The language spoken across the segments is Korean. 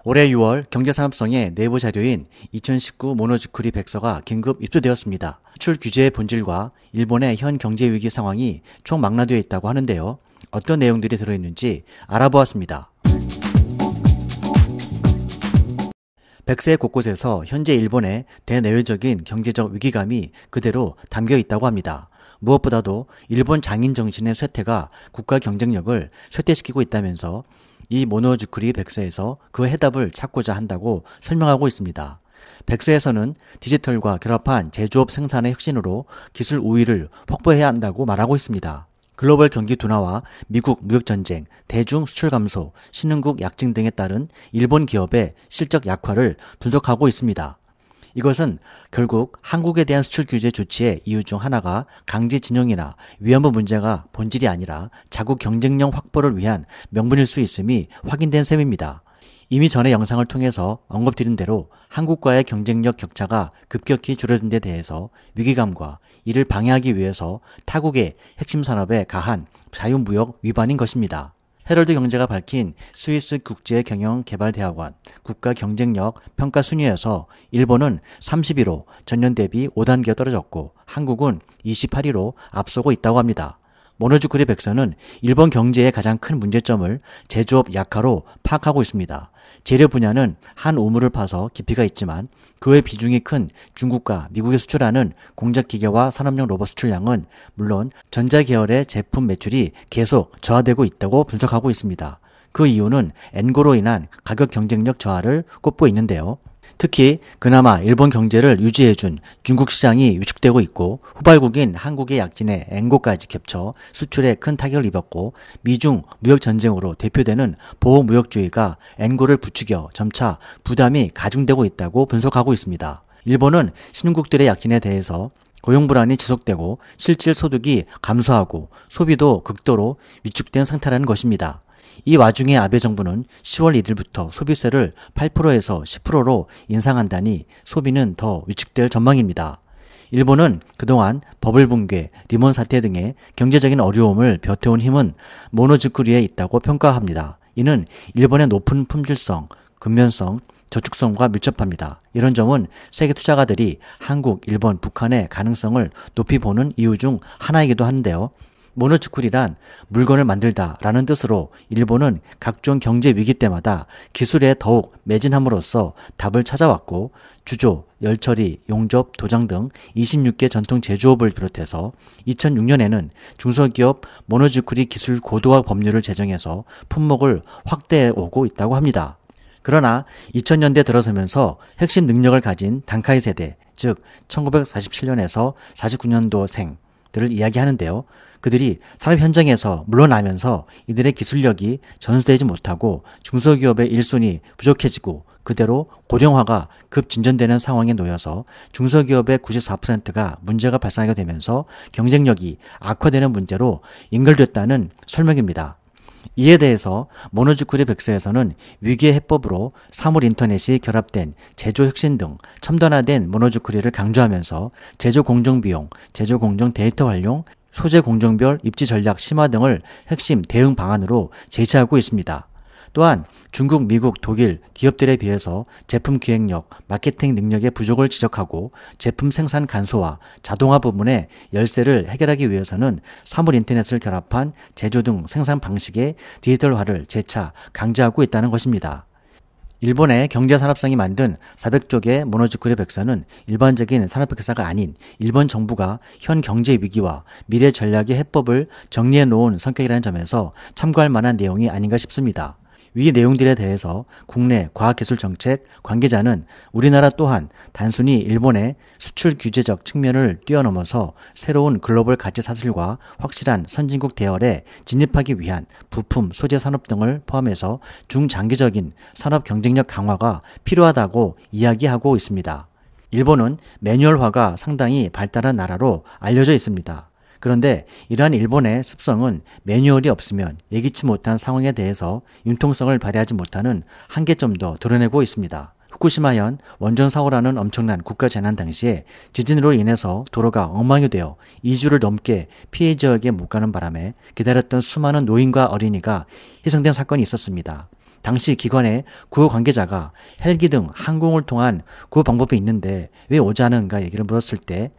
올해 6월 경제산업성의 내부 자료인 2019 모노즈쿠리 백서가 긴급 입수되었습니다. 수출 규제의 본질과 일본의 현 경제 위기 상황이 총망라되어 있다고 하는데요. 어떤 내용들이 들어있는지 알아보았습니다. 백서의 곳곳에서 현재 일본의 대내외적인 경제적 위기감이 그대로 담겨 있다고 합니다. 무엇보다도 일본 장인 정신의 쇠퇴가 국가 경쟁력을 쇠퇴시키고 있다면서 이 모노즈쿠리 백서에서 그 해답을 찾고자 한다고 설명하고 있습니다. 백서에서는 디지털과 결합한 제조업 생산의 혁신으로 기술 우위를 확보해야 한다고 말하고 있습니다. 글로벌 경기 둔화와 미국 무역전쟁, 대중 수출 감소, 신흥국 약진 등에 따른 일본 기업의 실적 약화를 분석하고 있습니다. 이것은 결국 한국에 대한 수출 규제 조치의 이유 중 하나가 강제징용이나 위안부 문제가 본질이 아니라 자국 경쟁력 확보를 위한 명분일 수 있음이 확인된 셈입니다. 이미 전에 영상을 통해서 언급드린 대로 한국과의 경쟁력 격차가 급격히 줄어든 데 대해서 위기감과 이를 방해하기 위해서 타국의 핵심 산업에 가한 자유무역 위반인 것입니다. 헤럴드 경제가 밝힌 스위스 국제경영개발대학원 국가경쟁력 평가 순위에서 일본은 31호 전년 대비 5단계 떨어졌고 한국은 28위로 앞서고 있다고 합니다. 모노즈쿠리 백서는 일본 경제의 가장 큰 문제점을 제조업 약화로 파악하고 있습니다. 재료 분야는 한 우물을 파서 깊이가 있지만 그 외 비중이 큰 중국과 미국에 수출하는 공작기계와 산업용 로봇 수출량은 물론 전자계열의 제품 매출이 계속 저하되고 있다고 분석하고 있습니다. 그 이유는 엔고로 인한 가격 경쟁력 저하를 꼽고 있는데요. 특히 그나마 일본 경제를 유지해준 중국 시장이 위축되고 있고 후발국인 한국의 약진에 엔고까지 겹쳐 수출에 큰 타격을 입었고 미중 무역전쟁으로 대표되는 보호무역주의가 엔고를 부추겨 점차 부담이 가중되고 있다고 분석하고 있습니다. 일본은 신흥국들의 약진에 대해서 고용 불안이 지속되고 실질 소득이 감소하고 소비도 극도로 위축된 상태라는 것입니다. 이 와중에 아베 정부는 10월 1일부터 소비세를 8%에서 10%로 인상한다니 소비는 더 위축될 전망입니다. 일본은 그동안 버블 붕괴, 리먼 사태 등의 경제적인 어려움을 벼태온 힘은 모노즈쿠리에 있다고 평가합니다. 이는 일본의 높은 품질성, 근면성, 저축성과 밀접합니다. 이런 점은 세계 투자가들이 한국, 일본, 북한의 가능성을 높이 보는 이유 중 하나이기도 한데요. 모노즈쿠리란 물건을 만들다 라는 뜻으로 일본은 각종 경제 위기 때마다 기술에 더욱 매진함으로써 답을 찾아왔고 주조, 열처리, 용접, 도장 등 26개 전통 제조업을 비롯해서 2006년에는 중소기업 모노즈쿠리 기술 고도화 법률을 제정해서 품목을 확대해 오고 있다고 합니다. 그러나 2000년대 들어서면서 핵심 능력을 가진 단카이 세대, 즉 1947년에서 49년도생 들을 이야기하는데요. 그들이 산업 현장에서 물러나면서 이들의 기술력이 전수되지 못하고 중소기업의 일손이 부족해지고 그대로 고령화가 급진전되는 상황에 놓여서 중소기업의 94%가 문제가 발생하게 되면서 경쟁력이 악화되는 문제로 연결됐다는 설명입니다. 이에 대해서 모노즈쿠리 백서에서는 위기의 해법으로 사물 인터넷이 결합된 제조 혁신 등 첨단화된 모노즈쿠리를 강조하면서 제조 공정 비용, 제조 공정 데이터 활용, 소재 공정별 입지 전략 심화 등을 핵심 대응 방안으로 제시하고 있습니다. 또한 중국, 미국, 독일 기업들에 비해서 제품 기획력, 마케팅 능력의 부족을 지적하고 제품 생산 간소화, 자동화 부분의 열세를 해결하기 위해서는 사물 인터넷을 결합한 제조 등 생산 방식의 디지털화를 재차 강조하고 있다는 것입니다. 일본의 경제산업성이 만든 400쪽의 모노즈쿠리 백서는 일반적인 산업백서가 아닌 일본 정부가 현 경제 위기와 미래 전략의 해법을 정리해 놓은 성격이라는 점에서 참고할 만한 내용이 아닌가 싶습니다. 위 내용들에 대해서 국내 과학기술정책 관계자는 우리나라 또한 단순히 일본의 수출 규제적 측면을 뛰어넘어서 새로운 글로벌 가치 사슬과 확실한 선진국 대열에 진입하기 위한 부품, 소재 산업 등을 포함해서 중장기적인 산업 경쟁력 강화가 필요하다고 이야기하고 있습니다. 일본은 매뉴얼화가 상당히 발달한 나라로 알려져 있습니다. 그런데 이러한 일본의 습성은 매뉴얼이 없으면 예기치 못한 상황에 대해서 융통성을 발휘하지 못하는 한계점도 드러내고 있습니다. 후쿠시마현 원전 사고라는 엄청난 국가 재난 당시에 지진으로 인해서 도로가 엉망이 되어 2주를 넘게 피해 지역에 못 가는 바람에 기다렸던 수많은 노인과 어린이가 희생된 사건이 있었습니다. 당시 기관의 구호 관계자가 헬기 등 항공을 통한 구호 방법이 있는데 왜 오지 않은가 얘기를 물었을 때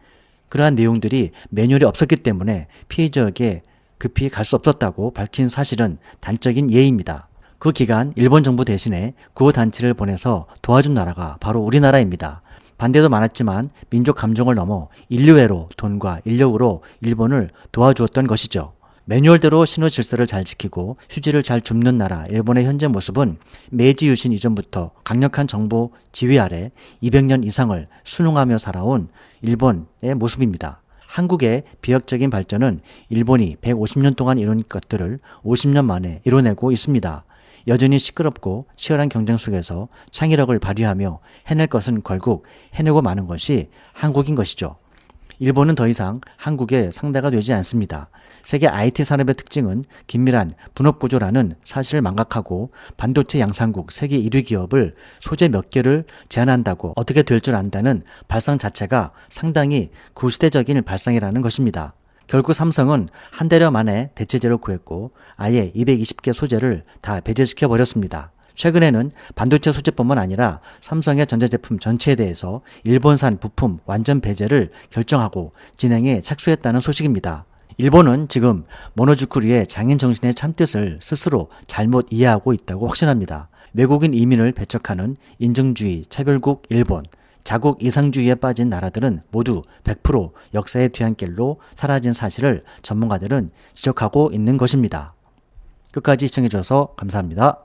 그러한 내용들이 매뉴얼이 없었기 때문에 피해자에게 급히 갈 수 없었다고 밝힌 사실은 단적인 예입니다. 그 기간 일본 정부 대신에 구호단체를 보내서 도와준 나라가 바로 우리나라입니다. 반대도 많았지만 민족 감정을 넘어 인류애로 돈과 인력으로 일본을 도와주었던 것이죠. 매뉴얼대로 신호 질서를 잘 지키고 휴지를 잘 줍는 나라 일본의 현재 모습은 메이지 유신 이전부터 강력한 정부 지휘 아래 200년 이상을 순응하며 살아온 일본의 모습입니다. 한국의 비약적인 발전은 일본이 150년 동안 이룬 것들을 50년 만에 이뤄내고 있습니다. 여전히 시끄럽고 치열한 경쟁 속에서 창의력을 발휘하며 해낼 것은 결국 해내고 마는 것이 한국인 것이죠. 일본은 더 이상 한국의 상대가 되지 않습니다. 세계 IT 산업의 특징은 긴밀한 분업 구조라는 사실을 망각하고 반도체 양산국 세계 1위 기업을 소재 몇 개를 제한한다고 어떻게 될 줄 안다는 발상 자체가 상당히 구시대적인 발상이라는 것입니다. 결국 삼성은 한 달여 만에 대체제를 구했고 아예 220개 소재를 다 배제시켜 버렸습니다. 최근에는 반도체 소재뿐만 아니라 삼성의 전자제품 전체에 대해서 일본산 부품 완전 배제를 결정하고 진행에 착수했다는 소식입니다. 일본은 지금 모노주쿠리의 장인 정신의 참뜻을 스스로 잘못 이해하고 있다고 확신합니다. 외국인 이민을 배척하는 인정주의 차별국 일본, 자국 이상주의에 빠진 나라들은 모두 100% 역사의 뒤안길로 사라진 사실을 전문가들은 지적하고 있는 것입니다. 끝까지 시청해 주셔서 감사합니다.